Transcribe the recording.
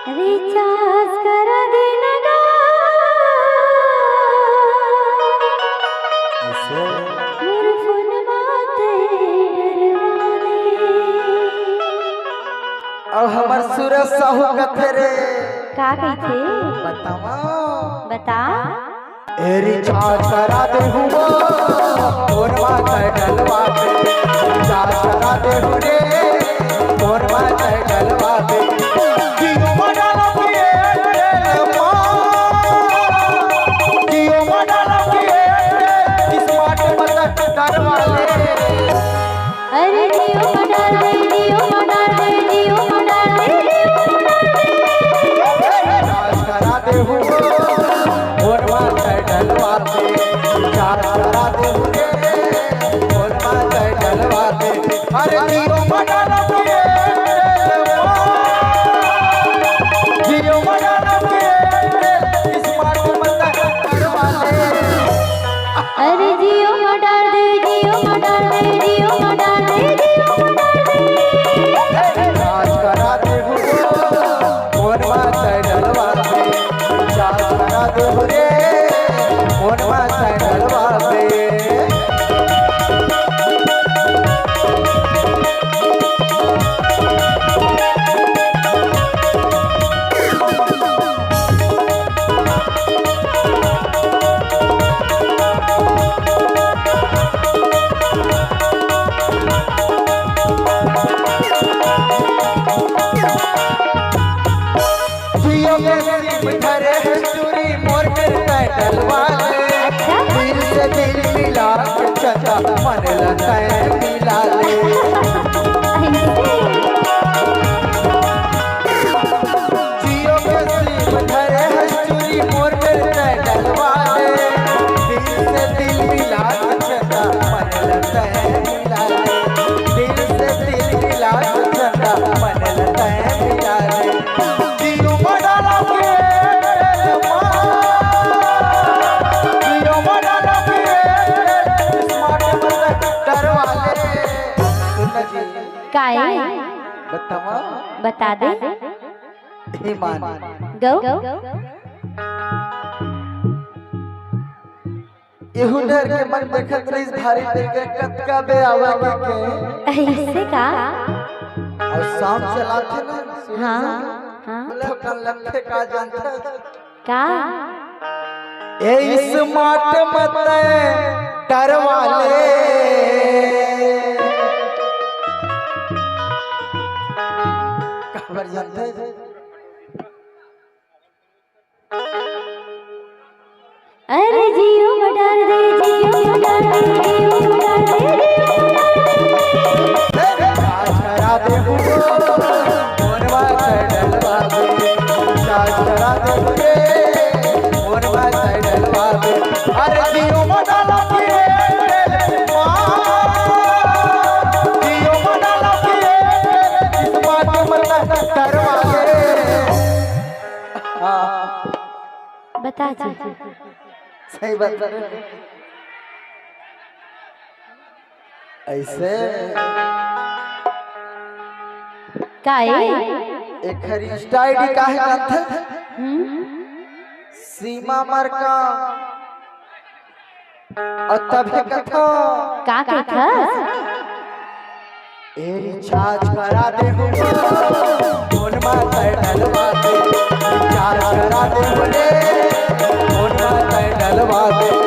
Recharge करा देना गा मेरे फोन बाते डरवा दे। अब हमर सूरज साहू कथरे का थे बतावा बता ए रिचार्ज करा दे हुआ फोनवा कर डलवा दे। रिचार्ज करा दे हु रे फोनवा कर डलवा दे। जियो मडाला के जियो मडाला के स्मार्ट मदद करवा ले। अरे जियो मडा दे जियो मडा दे जियो मडा दे रिचार्ज करा दे हुआ फोनवा कर डलवा दे। रिचार्ज करा दे हु रे फोनवा कर डलवा दे। अरे जियो मडाला के जियो मडाला के स्मार्ट मदद करवा ले। अरे जियो मडा दे जियो मडा दे जियो मडा दे जियो मडा दे रिचार्ज करा दे हुआ फोनवा कर डलवा दे। रिचार्ज करा दे हु रे फोनवा कर डलवा दे। जियो के सिम धरे है चूरी मोर पर डलवा ले। दिल से दिल मिला के चचा मन लगता है मिला ले। जियो के सिम धरे है चूरी मोर पर डलवा ले। दिल से दिल मिला के चचा मन लगता है मिला ले। दिल से दिल मिला के चचा मन लगता है मिला ले। जियो मडाला के जियो मडाला के स्मार्ट मदद करवा ले। सुन जी काए बतावा बता दे ईमान गो एहू डर के मन देखत रही भारी देख के कतका बे आवा के ऐसे का और शाम चलाते ना हाँ हाँ लखन लखे का जानता का ए स्मार्ट मदद करवा ले। खबर जानते अरे जियो मडा दे जियो मडा दे जियो मडा दे रिचार्ज करा दे हुआ फोनवा कर डलवा दे। रिचार्ज करा दे रे फोनवा कर डलवा दे। अरे जियो मडाला के जियो मडाला के स्मार्ट मदद करवा ले। हाँ बता जी सही बात कर ऐसे काए एक इंस्टा आईडी काहे जानते सीमा मार्का और तभी कथो का था ए रिचार्ज करा दे फोनवा कर डलवा दे। रिचार्ज करा दे फोनवा कर डलवा दे।